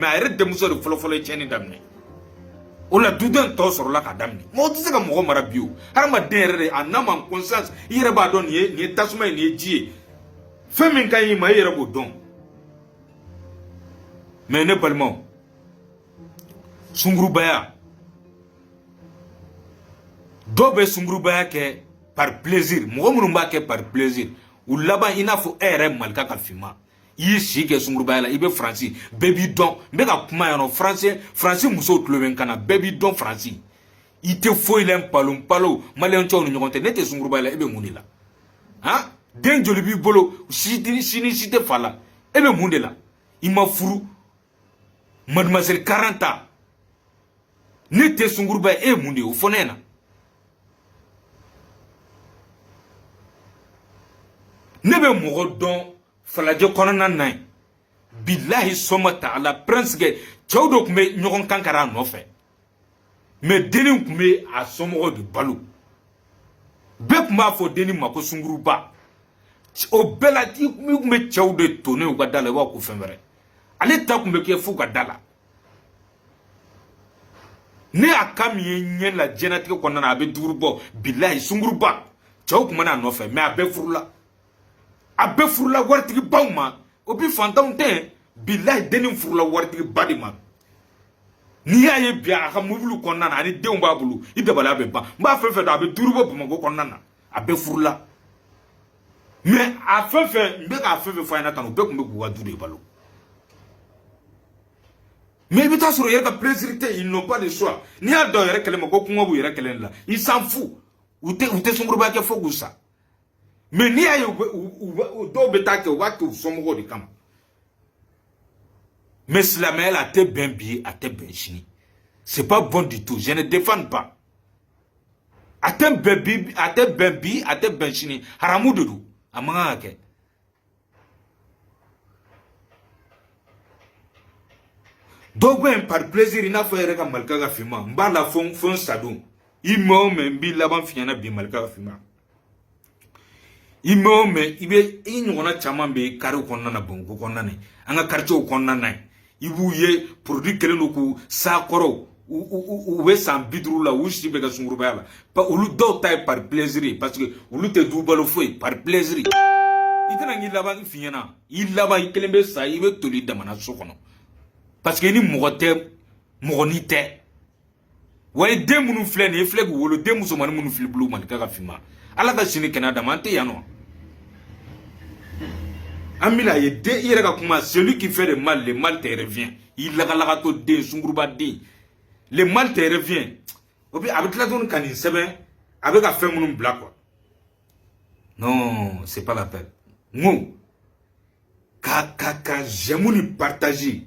mais a yɛrɛ denmuso de fɔlɔfɔlɔ ye tiɲɛni daminɛ o la duden tɔ sɔrɔla ka daminɛ mɔgɔ tɛ se ka mɔgɔ mara bi o hadamaden yɛrɛ de a n'a ma conscience i yɛrɛ b'a dɔn nin ye tasuma ye nin ye ji ye fɛn min ka ɲi ma i yɛrɛ b'o dɔn mais ne balimaw sungurubaya dɔw bɛ sungurubaya kɛ par plaisir mɔgɔ minnu b'a kɛ par plaisir u laban i n'a fɔ e yɛrɛ malika ka finma i y'i si kɛ sungurubaya la i bɛ faransi bɛɛ b'i dɔn n bɛ ka kuma yan nɔ faransi musow tulo bɛ n kan na bɛɛ b'i dɔn faransi i tɛ foyi la palon maliyɛn cɛw ni ɲɔgɔn tɛ ne tɛ sungurubaya la e bɛ mun de la han den joli b'i bolo sini si tɛ fa la e bɛ mun de la i ma furu mademoiselle 40 ans ne tɛ sungurubaya e ye mun de ye o fɔ ne ɲɛna ne bɛ mɔgɔ dɔn falajɛ kɔnɔna na yen bilahi sɔma ta ala prince kɛ cɛw dɔ tun bɛ ɲɔgɔn kan kɛra a nɔfɛ mais denni tun bɛ a somɔgɔw de balo bɛɛ tun b'a fɔ denni ma ko sunguruba o bɛɛ la i tun bɛ cɛw de tonnen u ka da la i b'a ko fɛn wɛrɛ ale ta tun bɛ kɛ f'u ka da la ne y'a ka min ye ɲɛ la diɲɛlatigɛ kɔnɔna na a bɛ duuru bɔ bilahi sunguruba cɛw tun bɛ n'a nɔfɛ mais a bɛɛ furula a bɛɛ furula waritigibaw ma o bi fantanw tɛ bilahi denni furula waritigiba de ma n'i y'a ye bi a ka mobili kɔnɔna na ani denw b'a bolo i dabaliya bɛ ban n b'a fɛn fɛn dɔn a bɛ duuru bɔ Bamakɔ kɔnɔna na a bɛɛ furula mais a fɛn fɛn n bɛ k'a fɛn fɛn fɔ a ɲɛna tan o bɛɛ tun bɛ k'u ka du de balo mais i bɛ taa sɔrɔ yɛrɛ ka plaisir tɛ ils n'ont pas de choix n'i y'a dɔn yɛrɛ kɛlɛ ma ko kɔngɔ b'u yɛrɛ kɛlɛ la ils s'en fout u tɛ sungurubaya kɛ fo k'u sa mais n'i y'a ye dɔw bɛ taa kɛ u b'a kɛ u somɔgɔw de kama mais silamɛya la a tɛ bɛn bi a tɛ bɛn sini c'est pas bon du tout je ne défends pas a tɛ bɛn bi a tɛ bɛn sini haramu de don a man kan ka kɛ dɔw bɛ yen par plaisir i n'a fɔ yɛrɛ ka malika ka finma n b'a la fo n sadon i mɛn o mɛn n b'i laban f'i ɲɛna bi malika ka finma i mɛn o mɛn i ɲɔgɔnna caman bɛ kariw kɔnɔna na Bamakɔ kɔnɔna na an ka quartiers kɔnɔna na i b'u ye produit kelen don k'u sa kɔrɔw u bɛ san 50 la u si bɛ kɛ sungurubaya la olu dɔw ta ye par plaisir parce que olu tɛ du balo foyi par plaisir i kana n'i laban f'i ɲɛna i laban i kelen bɛ sa i bɛ toli damana so kɔnɔ parce que ni mɔgɔ tɛ mɔgɔnin tɛ wa i den minnu filɛ nin ye filɛ k'u wolo den musomanin minnu filɛ bolo malika ka finma ala ka sini kɛnɛya dama an tɛ yan nɔ an bɛna ye den i yɛrɛ ka kuma celui qui fait le mal te revient i lagalagatɔ den sunguruba den le mal te revient o bɛ a bɛ tila tuguni ka nin sɛbɛn a bɛ ka fɛn minnu bila quoi non c'est pas la peine n ko ka j'aime ni partager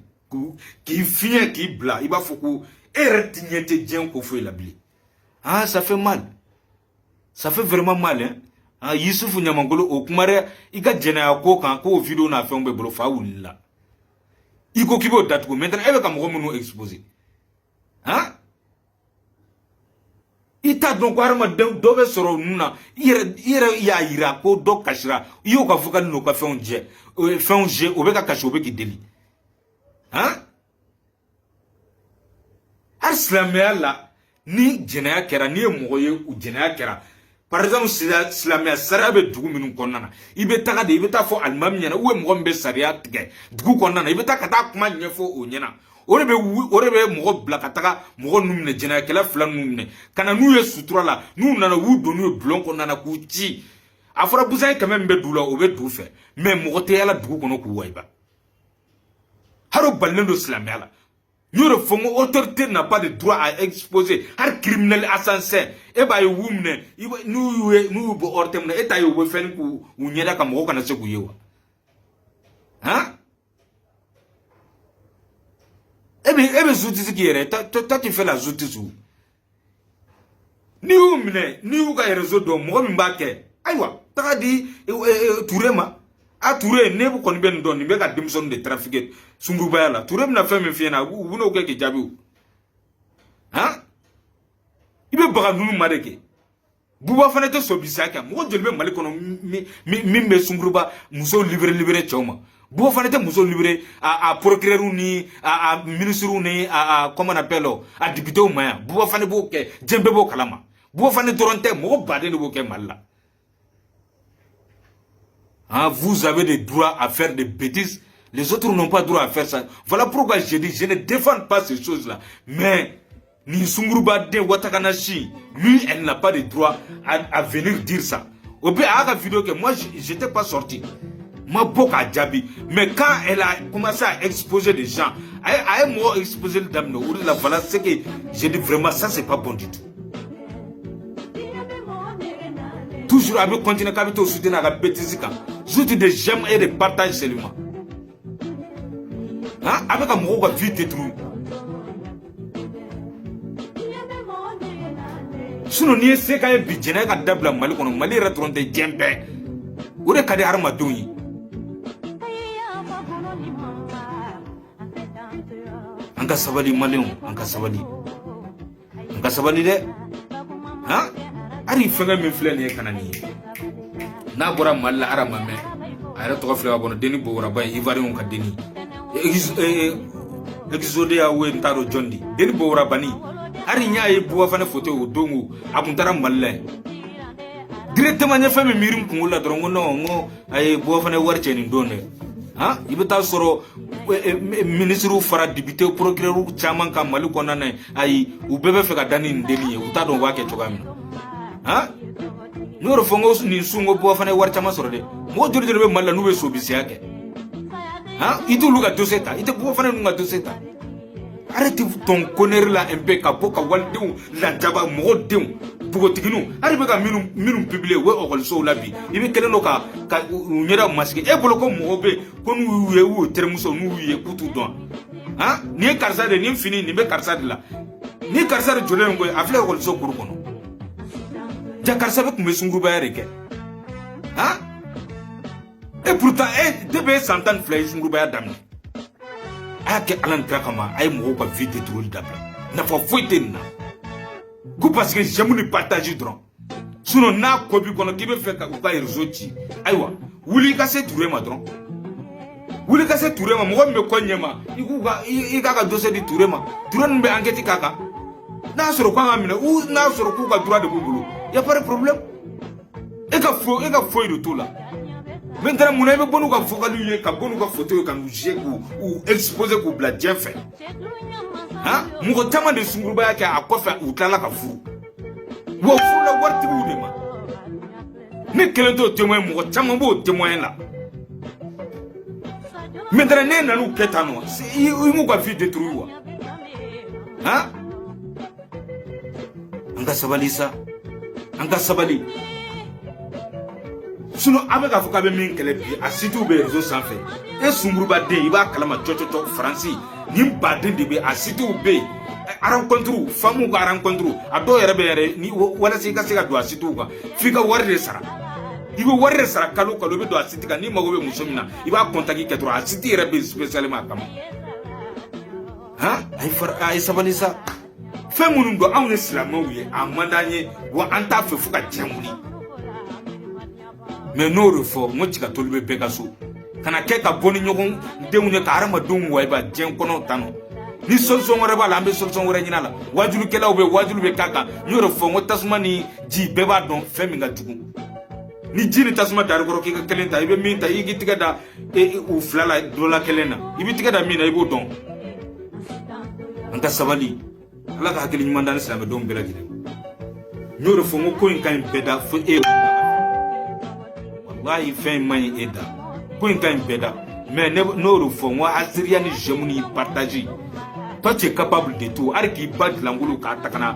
k'i fiɲɛ k'i bila i b'a fɔ ko e yɛrɛ ti ɲɛ tɛ diɲɛ ko foyi la bilen ah ça fait mal ça fait vraiment mal hein ah Yusufu Ɲamangolo o kuma dɛ i ka jɛnɛya ko kan k'o vidéo n'a fɛnw bɛ bolo fa wulila i ko k'i b'o datugu maintenant e bɛ ka mɔgɔ minnu exposer hein i t'a dɔn ko hadamaden dɔ bɛ sɔrɔ ninnu na i yɛrɛ y'a yira ko dɔ kasira i y'o ka fɔ ka n'o ka fɛnw jɛ o bɛ ka kasi o bɛ k'i deli hein hali silamɛya la ni jɛnɛya kɛra n'i ye mɔgɔ ye u jɛnɛya kɛra par exemple silamɛya sariya bɛ dugu minnu kɔnɔna na i bɛ taga de i bɛ taa fɔ alimami ɲɛna ou mɔgɔ min bɛ sariya tigɛ dugu kɔnɔna na i bɛ taa ka taa kuma ɲɛfɔ o ɲɛna o de bɛ mɔgɔ bila ka taga mɔgɔ ninnu minɛ jɛnɛyakɛla fila ninnu minɛ ka na n'u ye sutura la n'u nana u don n'u ye bulon kɔnɔna na k'u ci a fɔra busan kɛmɛ min bɛ dugu la o bɛ dugu fɛ mais mɔgɔ tɛ yala dugu kɔnɔ k'u wayiba hali o balilen don silamɛya la y'o de fɔ n ko autorité n'a pas de droit à exposer hali criminel assassin e b'a ye u minɛ n'u y'u bɔ hors terme na e t'a ye u bɛ fɛn k'u ɲɛda ka mɔgɔ kana se k'u ye wa hein e bɛ justice k'i yɛrɛ toi tu fais la justice n'i y'u minɛ n'i y'u ka réseau dɔn mɔgɔ min b'a kɛ ayiwa taga di Touré ma a Touré ne kɔni bɛ nin dɔn nin bɛ ka denmisɛnninw de trafiquer sungurubaya la Touré bɛna fɛn min f'i ɲɛna u bɛn'o kɛ k'i jaabi o han i bɛ baga ninnu ma de kɛ Buba fana tɛ sɔn bi sa kɛ mɔgɔ joli bɛ Mali kɔnɔ min bɛ sunguruba musow libéré cɛw ma Bo fana te muso libéré a procureur ni a ministre ni a comment on appelle a député au maya bo fana bo ke jembe bo kalama bo fana doronte mo bade ne bo ke malla. Hein, vous avez des droits à faire des bêtises, les autres n'ont pas droit à faire ça. Voilà pourquoi je dis je ne défends pas ces choses là, mais ni Sunguruba de Watakanashi, lui elle n'a pas de droit à venir dire ça. Au pire à la vidéo que moi j'étais pas sorti. Ma boka Djabi. Mais quand elle a commencé à exposer des gens, elle m'a exposé le dame, voilà, c'est que j'ai dit vraiment ça c'est pas bon du tout. Toujours avec continuer à au soutien à la bêtise. Juste des j'aime et des partages seulement. Hein? Avec un mot vie détruit. Sinon, ni c'est quand même budget, n'a pas d'abla Mali, qu'on a Mali retourne des djembe. Où est-ce qu'il y a Armadoui? Anka sabali malion, anka sabali de, hein? Ari fenga mi flène ye kanani. Na bora malla ara mame. Ara to flewa bono deni bora bay ivari on ka deni. Exode ya we ntaro jondi. Deni bora bani. Ari nya ye buwa fane photo o dongo abuntara malle. Directement nya fami mirim kungula drongo no ngo ay buwa fane warche ni donne. Hein? Ibeta soro ministre fara député procureur chaman ka Mali konana ay u bebe fe ka dani ndeni u ta don wa ke chogami. Hein? Nous refongons ni sungo bo fane war chama soro de. Mo jori de be malla nu be so bisiake. Hein? Itu luga doseta, ite bo fane nu ga doseta. Arrêtez ton connaître là un peu ka boka waldew la jaba mo dew. Bugotiginu aribe ka minum publier we okol so labi ibe keleno ka nyera masike e boloko mo be konu ye wu termuso nu ye kutu don hein ni karsa de ni fini ni be karsa de la ni karsa de jole ngo afle okol so kuru kono ja karsa be kumbe sungu ba yareke hein et pourtant debe santan flay sungu ba yadamni ake alan krakama ay mo ko vite drôle dabla na fa foitenna parce que j'aime le partager drôle. Sinon, na kobi kono kibe fait ka uka réseau. Aywa, wuli ka se touré ma drôle. Wuli ka se touré ma mo me konyema. Ika ka dossier di touré ma. Touré mbe enquête kaka. Na soro kwa ngamina ou na soro ku ka droit de boulot. Y a pas de problème. Et ka fo de tout là. Maintenant mon ami bonu ka fokalu ka bonu ka photo ka nguje ou exposer ko bla bien fait. Hein? Mon tama de Sunguruba yake akofa utala ka furu. Wo furu la warti bu ma. Ne kelento témoin mon tama bo témoin là. Maintenant ne nanu ketano. Il mu ka fi détruire wa. Hein? Anga sabali. Sinon avec avocat be min kele bi asitu be réseau sans fait. Et Sunguruba de iba kalama chochocho Francis. Ni baden de be asitu be rencontre famu ga rencontre ado yere be yere ni wala sika sika do asitu ga fika warre sara ibo warre sara kalo be do asitu ga ni mago be musomina iba contacter ke to asitu yere be spécialement kam ha ay sabalisa femunu do awne islamawiye amandanye wa anta fe fuka jamuni mais no refo mo tika tolbe be kaso kana ke ka boni nyogon deunye ka arama dum wa ba jen kono tano ni solution wore ba lambe solution wore nyina la wajulu kela ube wajulu be kaka nyoro fo mo tasuma ni ji be ba don femi nga tugu ni jini tasuma dar goro ki ka kelenta ibe minta yigi tiga da u flala do la kelena ibe tiga da mina ibo don anta sabali ala ka hakili nyimanda ni slambe don bela gide nyoro fo mo ko en kan beda fo wallahi fe mai eda point time beda mais no refo moi assyriani je m'y partager toi tu es capable de tout arki bad langulu ka takana